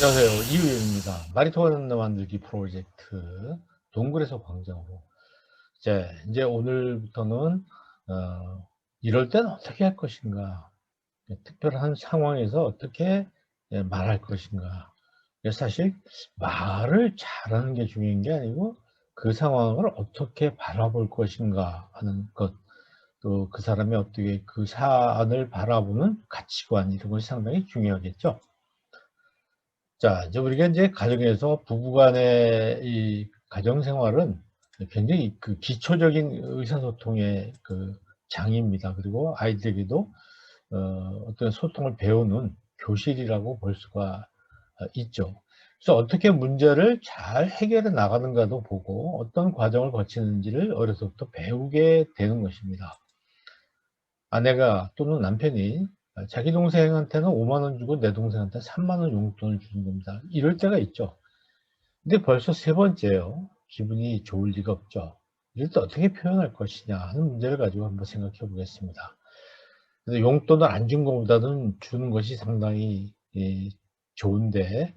안녕하세요. 이유입니다. 말이 통하는 만들기 프로젝트 동굴에서 광장으로. 이제 오늘부터는 이럴 땐 어떻게 할 것인가, 특별한 상황에서 어떻게 말할 것인가. 사실 말을 잘하는 게 중요한 게 아니고 그 상황을 어떻게 바라볼 것인가 하는 것, 또 그 사람이 어떻게 그 사안을 바라보는 가치관, 이런 것이 상당히 중요하겠죠. 이제 우리가 이제 가정에서 부부 간의 이 가정 생활은 굉장히 그 기초적인 의사소통의 그 장입니다. 그리고 아이들에게도 어떤 소통을 배우는 교실이라고 볼 수가 있죠. 그래서 어떻게 문제를 잘 해결해 나가는가도 보고 어떤 과정을 거치는지를 어려서부터 배우게 되는 것입니다. 아내가 또는 남편이 자기 동생한테는 5만 원 주고 내 동생한테 3만 원 용돈을 주는 겁니다. 이럴 때가 있죠. 근데 벌써 세 번째예요. 기분이 좋을 리가 없죠. 이럴 때 어떻게 표현할 것이냐 하는 문제를 가지고 한번 생각해 보겠습니다. 그래서 용돈을 안 준 것보다는 주는 것이 상당히 좋은데,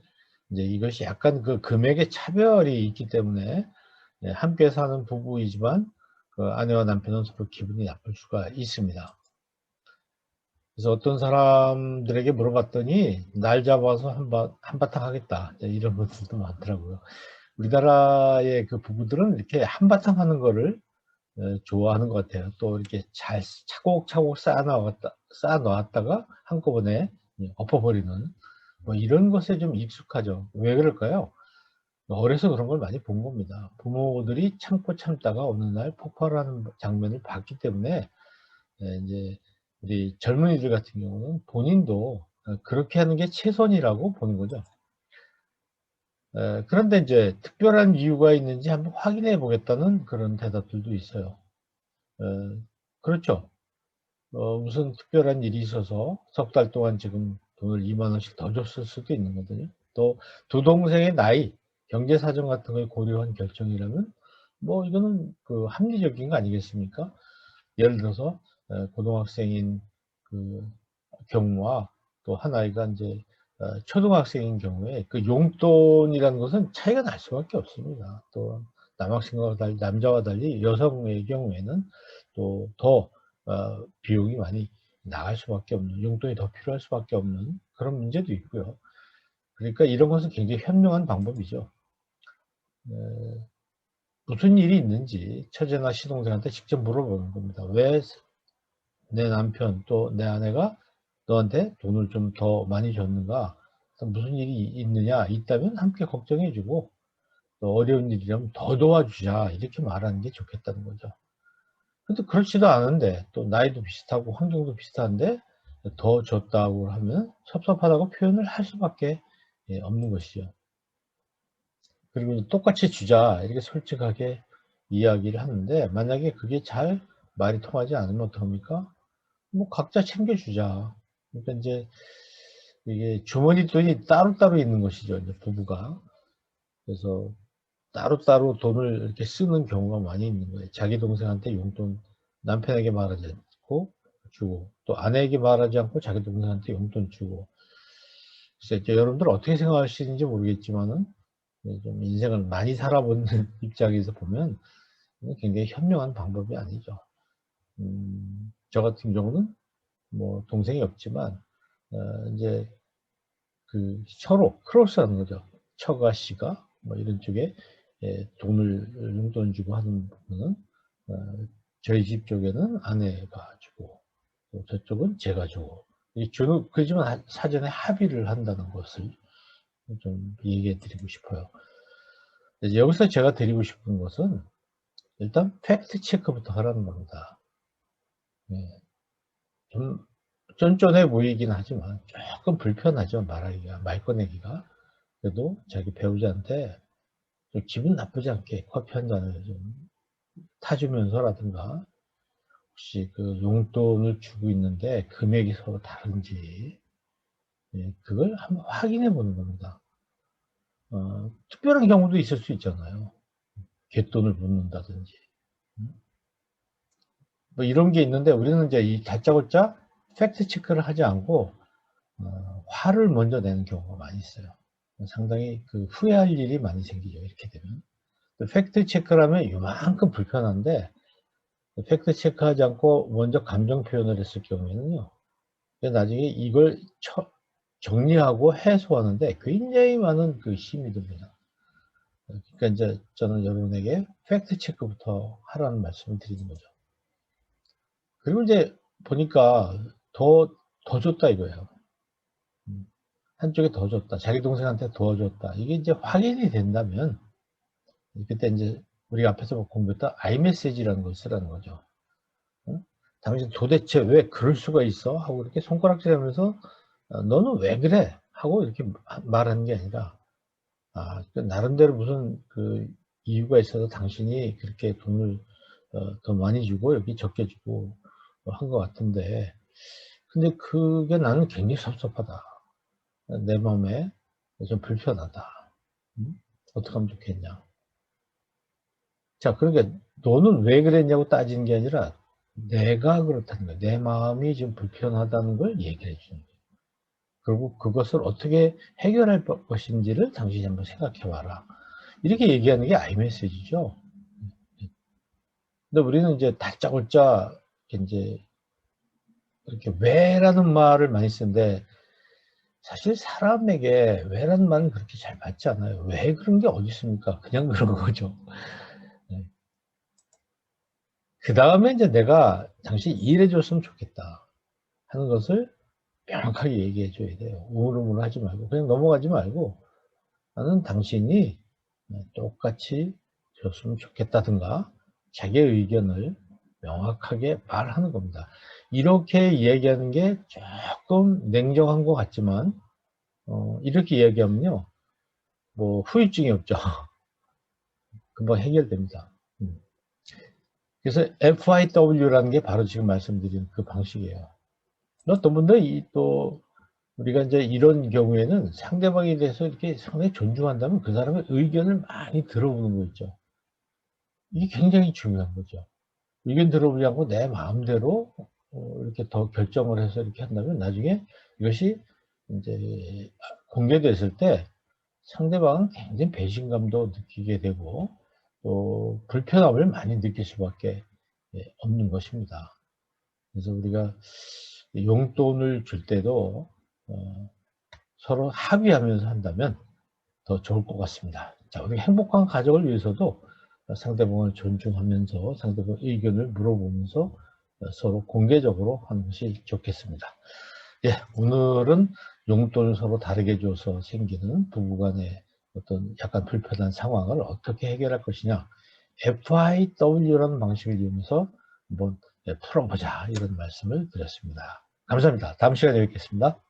이제 이것이 약간 그 금액의 차별이 있기 때문에 함께 사는 부부이지만 그 아내와 남편은 서로 기분이 나쁠 수가 있습니다. 그래서 어떤 사람들에게 물어봤더니 날 잡아서 한바탕 하겠다, 이런 분들도 많더라고요. 우리나라의 그 부부들은 이렇게 한바탕 하는 거를 좋아하는 것 같아요. 또 이렇게 잘 차곡차곡 쌓아 놓았다가 한꺼번에 엎어버리는, 뭐 이런 것에 좀 익숙하죠. 왜 그럴까요? 어려서 그런 걸 많이 본 겁니다. 부모들이 참고 참다가 어느 날 폭발하는 장면을 봤기 때문에 인제 우리 젊은이들 같은 경우는 본인도 그렇게 하는 게 최선이라고 보는 거죠. 그런데 인제 특별한 이유가 있는지 한번 확인해 보겠다는 그런 대답들도 있어요. 어 그렇죠. 무슨 특별한 일이 있어서 석 달 동안 지금 돈을 2만 원씩 더 줬을 수도 있는 거거든요. 또 두 동생의 나이, 경제 사정 같은 걸 고려한 결정이라면 뭐 이거는 그 합리적인 거 아니겠습니까? 예를 들어서 고등학생인 그 경우와 또 하나이가 인제 초등학생인 경우에 그 용돈이라는 것은 차이가 날 수밖에 없습니다. 또 남학생과 달리, 남자와 달리 여성의 경우에는 또 더 비용이 많이 나갈 수밖에 없는, 용돈이 더 필요할 수밖에 없는 그런 문제도 있고요. 그러니까 이런 것은 굉장히 현명한 방법이죠. 에 무슨 일이 있는지 처제나 시동생한테 직접 물어보는 겁니다. "왜 내 남편 또 내 아내가 너한테 돈을 좀 더 많이 줬는가? 또 무슨 일이 있느냐? 있다면 함께 걱정해 주고 또 어려운 일이라면 더 도와주자." 이렇게 말하는 게 좋겠다는 거죠. 근데 그렇지도 않은데 또 나이도 비슷하고 환경도 비슷한데 더 줬다고 하면 섭섭하다고 표현을 할 수밖에 없는 것이죠. 그리고 "똑같이 주자." 이렇게 솔직하게 이야기를 하는데, 만약에 그게 잘 말이 통하지 않으면 어떡합니까? 뭐 "각자 챙겨 주자." 그러니까 인제 이게 주머니 돈이 따로따로 있는 것이죠, 이제 부부가. 그래서 따로따로 돈을 이렇게 쓰는 경우가 많이 있는 거예요. 자기 동생한테 용돈 남편에게 말하지 않고 주고, 또 아내에게 말하지 않고 자기 동생한테 용돈 주고. 글쎄 이제 여러분들 어떻게 생각하시는지 모르겠지만은 좀 인생을 많이 살아본 입장에서 보면 이건 굉장히 현명한 방법이 아니죠. 저 같은 경우는 뭐 동생이 없지만 인제 그 서로 크로스하는 거죠. 처가 씨가 뭐 이런 쪽에 돈을 용돈 주고 하는 부분은 어 저희 집 쪽에는 아내가 주고 또 저쪽은 제가 주고, 이 주는 그렇지만 사전에 합의를 한다는 것을 좀 얘기해 드리고 싶어요. 이제 여기서 제가 드리고 싶은 것은 일단 팩트 체크부터 하라는 겁니다. 예. 좀 쫀쫀해 보이긴 하지만 쪼끔 불편하죠, 말하기가, 말 꺼내기가. 그래도 자기 배우자한테 좀 기분 나쁘지 않게 커피 한 잔을 좀 타주면서라든가, 혹시 그 용돈을 주고 있는데 금액이 서로 다른지 그걸 한번 확인해 보는 겁니다. 특별한 경우도 있을 수 있잖아요. 갯돈을 묻는다든지. 음 뭐 이런 게 있는데, 우리는 인제 이 다짜고짜 팩트 체크를 하지 않고 화를 먼저 내는 경우가 많이 있어요. 상당히 그 후회할 일이 많이 생기죠. 이렇게 되면. 팩트 체크라면 이만큼 불편한데 팩트 체크하지 않고 먼저 감정 표현을 했을 경우에는요. 나중에 이걸 정리하고 해소하는데 굉장히 많은 그 힘이 듭니다. 그러니까 이제 저는 여러분에게 팩트 체크부터 하라는 말씀을 드리는 거죠. 그리고 이제 보니까 더 줬다 이거예요. 한쪽에 더 줬다. 자기 동생한테 더 줬다. 이게 이제 확인이 된다면 그때 이제 우리가 앞에서 공부했던 아이메시지라는 걸 쓰라는 거죠. 당신 도대체 왜 그럴 수가 있어? 하고 이렇게 손가락질하면서 너는 왜 그래? 하고 이렇게 말하는 게 아니라 나름대로 무슨 그 이유가 있어서 당신이 그렇게 돈을 더 많이 주고 여기 적게 주고 한 것 같은데 근데 그게 나는 굉장히 섭섭하다. 내 마음에 좀 불편하다. 어떻게 하면 좋겠냐. 자, 그러니까 너는 왜 그랬냐고 따지는 게 아니라 내가 그렇다는 거야. 내 마음이 좀 불편하다는 걸 얘기해 주는 거예요. 그리고 그것을 어떻게 해결할 것인지를 당신이 한번 생각해 봐라. 이렇게 얘기하는 게 아이메시지죠. 근데 우리는 이제 다짜고짜 이제 이렇게 왜라는 말을 많이 쓰는데 사실 사람에게 왜라는 말은 그렇게 잘 맞지 않아요. 왜 그런 게 어디 있습니까? 그냥 그런 거죠. 네. 그 다음에 이제 내가 당신이 일해 줬으면 좋겠다 하는 것을 명확하게 얘기해 줘야 돼요. 우물우물 하지 말고 그냥 넘어가지 말고 나는 당신이 똑같이 줬으면 좋겠다든가 자기의 의견을 명확하게 말하는 겁니다. 이렇게 얘기하는 게 조금 냉정한 것 같지만 이렇게 얘기하면요 뭐 후유증이 없죠. 금방 해결됩니다. 그래서 FIW라는 게 바로 지금 말씀드린 그 방식이에요. 어떤 분들은 또 우리가 이제 이런 경우에는 상대방에 대해서 이렇게 상당히 존중한다면 그 사람의 의견을 많이 들어보는 거 있죠. 이게 굉장히 중요한 거죠. 의견 들어보지 않고 내 마음대로 이렇게 더 결정을 해서 이렇게 한다면 나중에 이것이 이제 공개됐을 때 상대방은 굉장히 배신감도 느끼게 되고 또 불편함을 많이 느낄 수밖에 없는 것입니다. 그래서 우리가 용돈을 줄 때도 서로 합의하면서 한다면 더 좋을 것 같습니다. 자, 우리 행복한 가정을 위해서도 상대방을 존중하면서 상대방 의견을 물어보면서 서로 공개적으로 하는 것이 좋겠습니다. 예, 오늘은 용돈을 서로 다르게 줘서 생기는 부부간의 어떤 약간 불편한 상황을 어떻게 해결할 것이냐 FIW라는 방식을 이용해서 한번 풀어보자 이런 말씀을 드렸습니다. 감사합니다. 다음 시간에 뵙겠습니다.